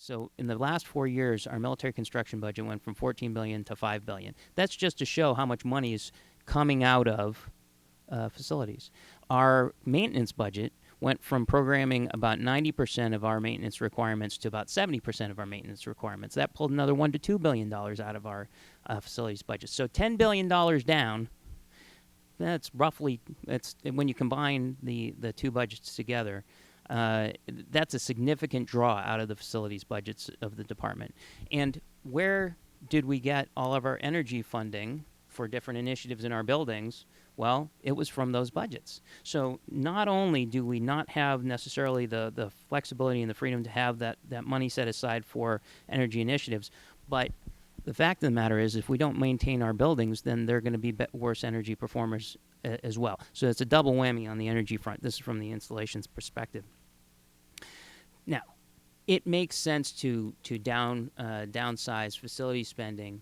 So in the last 4 years, our military construction budget went from $14 billion to $5 billion. That's just to show how much money is coming out of facilities. Our maintenance budget went from programming about 90% of our maintenance requirements to about 70% of our maintenance requirements. That pulled another $1 to $2 billion out of our facilities budget. So $10 billion down. That's roughly, when you combine the two budgets together, that's a significant draw out of the facilities budgets of the department. And where did we get all of our energy funding for different initiatives in our buildings? Well, it was from those budgets. So not only do we not have necessarily the flexibility and the freedom to have that money set aside for energy initiatives, but the fact of the matter is, if we don't maintain our buildings, then they're going to be worse energy performers as well. So it's a double whammy on the energy front. This is from the installations perspective. Now, it makes sense to downsize facility spending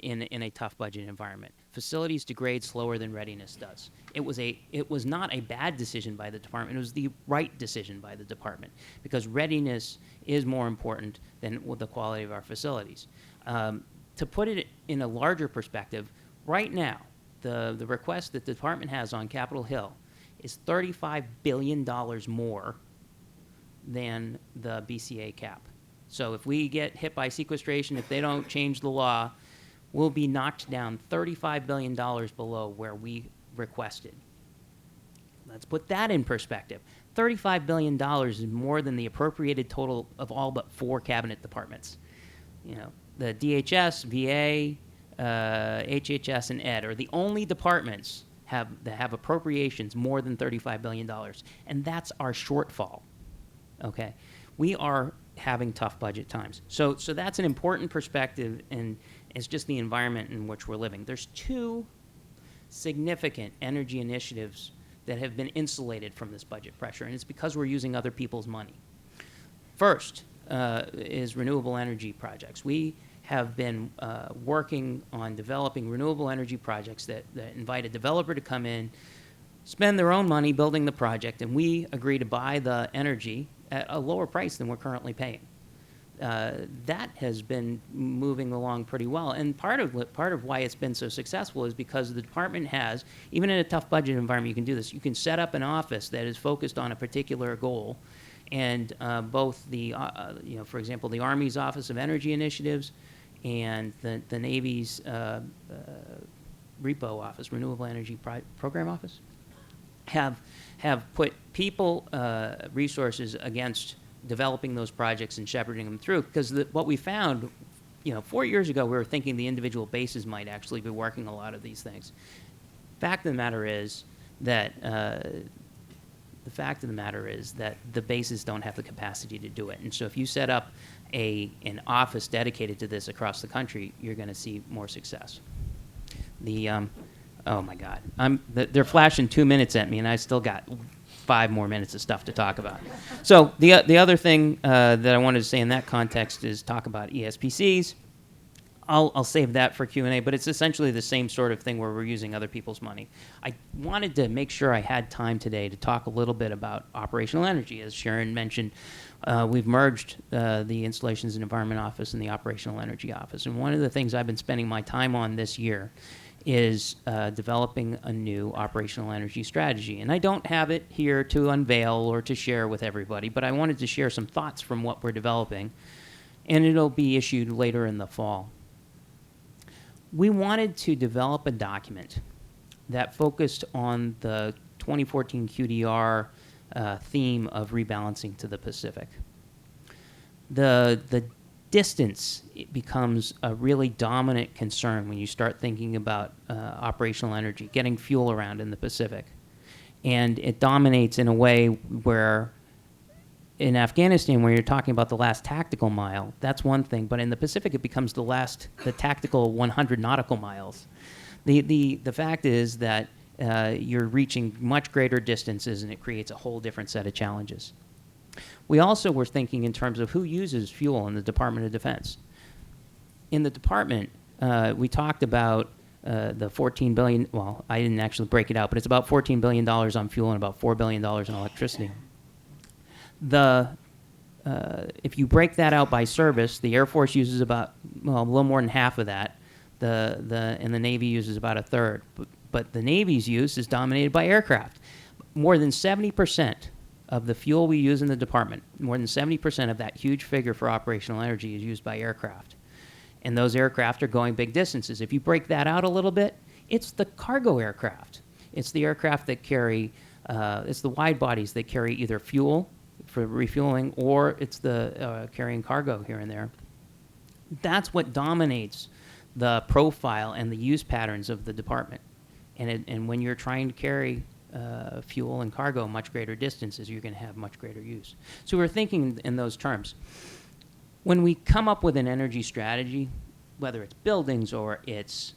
in a tough budget environment. Facilities degrade slower than readiness does. It was not a bad decision by the department. It was the right decision by the department, because readiness is more important than the quality of our facilities. To put it in a larger perspective, right now, the request that the department has on Capitol Hill is $35 billion more than the BCA cap. So if we get hit by sequestration, if they don't change the law, we'll be knocked down $35 billion below where we requested. Let's put that in perspective. $35 billion is more than the appropriated total of all but 4 cabinet departments. The DHS, VA, HHS, and Ed are the only departments that have appropriations more than $35 billion, and that's our shortfall. Okay, we are having tough budget times. So that's an important perspective, and it's just the environment in which we're living. There's 2 significant energy initiatives that have been insulated from this budget pressure, and it's because we're using other people's money. First is renewable energy projects. We have been working on developing renewable energy projects that invite a developer to come in, spend their own money building the project, and we agree to buy the energy at a lower price than we're currently paying. That has been moving along pretty well, and part of why it's been so successful is because the department has, even in a tough budget environment, you can do this. You can set up an office that is focused on a particular goal, and both for example, the Army's Office of Energy Initiatives and the Navy's REPO office, Renewable Energy Program Office, have put people, resources against developing those projects and shepherding them through. Because what we found, 4 years ago, we were thinking the individual bases might actually be working a lot of these things. Fact of the matter is that the bases don't have the capacity to do it. And so if you set up an office dedicated to this across the country, you're going to see more success. Oh my God, they're flashing 2 minutes at me, and I still got 5 more minutes of stuff to talk about. So the other thing that I wanted to say in that context is talk about ESPCs. I'll save that for Q&A, but it's essentially the same sort of thing where we're using other people's money. I wanted to make sure I had time today to talk a little bit about operational energy. As Sharon mentioned, we've merged the Installations and Environment Office and the Operational Energy Office. And one of the things I've been spending my time on this year is developing a new operational energy strategy. And I don't have it here to unveil or to share with everybody, but I wanted to share some thoughts from what we're developing, and it'll be issued later in the fall. We wanted to develop a document that focused on the 2014 QDR theme of rebalancing to the Pacific. The distance becomes a really dominant concern when you start thinking about operational energy, getting fuel around in the Pacific. And it dominates in a way where in Afghanistan, where you're talking about the last tactical mile, that's one thing. But in the Pacific, it becomes the tactical 100 nautical miles. The fact is that you're reaching much greater distances, and it creates a whole different set of challenges. We also were thinking in terms of who uses fuel in the Department of Defense. In the department, we talked about the $14 billion, well, I didn't actually break it out, but it's about $14 billion on fuel and about $4 billion on electricity. The if you break that out by service, the Air Force uses about, well, a little more than half of that. And the Navy uses about a third. But the Navy's use is dominated by aircraft. More than 70% of the fuel we use in the department, more than 70% of that huge figure for operational energy is used by aircraft. And those aircraft are going big distances. If you break that out a little bit, it's the cargo aircraft. It's the aircraft that carry, it's the wide bodies that carry either fuel for refueling, or it's the carrying cargo here and there. That's what dominates the profile and the use patterns of the department. And when you're trying to carry fuel and cargo much greater distances, you're going to have much greater use. So we're thinking in those terms. When we come up with an energy strategy, whether it's buildings or it's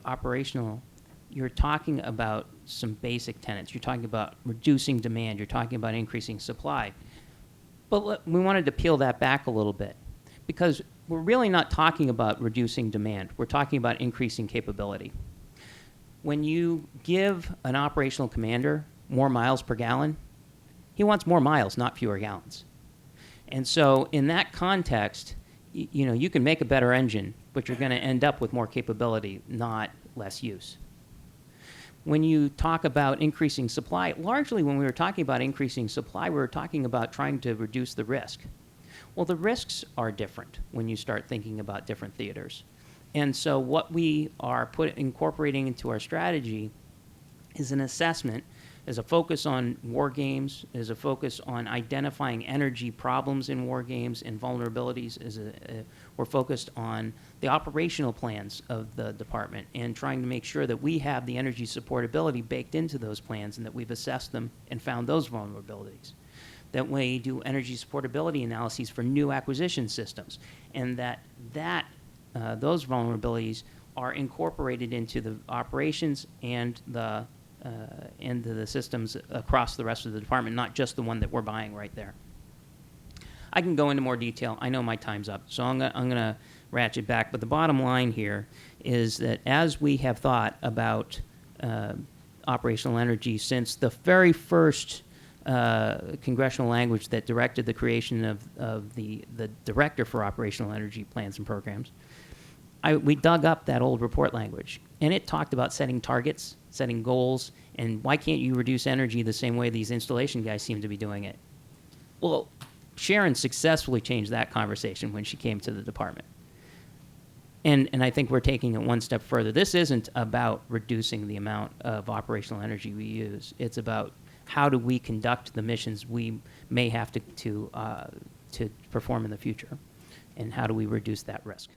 operational, you're talking about some basic tenets. You're talking about reducing demand. You're talking about increasing supply. But we wanted to peel that back a little bit, because we're really not talking about reducing demand. We're talking about increasing capability. When you give an operational commander more miles per gallon, he wants more miles, not fewer gallons. And so in that context, you can make a better engine, but you're going to end up with more capability, not less use. When you talk about increasing supply, largely when we were talking about increasing supply, we were talking about trying to reduce the risk. Well, the risks are different when you start thinking about different theaters. And so what we are incorporating into our strategy is an assessment, is a focus on war games, is a focus on identifying energy problems in war games and vulnerabilities. We're focused on the operational plans of the department and trying to make sure that we have the energy supportability baked into those plans and that we've assessed them and found those vulnerabilities. That we do energy supportability analyses for new acquisition systems, and those vulnerabilities are incorporated into the operations and into the systems across the rest of the department, not just the one that we're buying right there. I can go into more detail. I know my time's up, so I'm going to ratchet back. But the bottom line here is that as we have thought about operational energy since the very first congressional language that directed the creation of the Director for Operational Energy Plans and Programs, we dug up that old report language, and it talked about setting targets, setting goals, and why can't you reduce energy the same way these installation guys seem to be doing it? Well, Sharon successfully changed that conversation when she came to the department. And I think we're taking it one step further. This isn't about reducing the amount of operational energy we use. It's about how do we conduct the missions we may have to perform in the future, and how do we reduce that risk.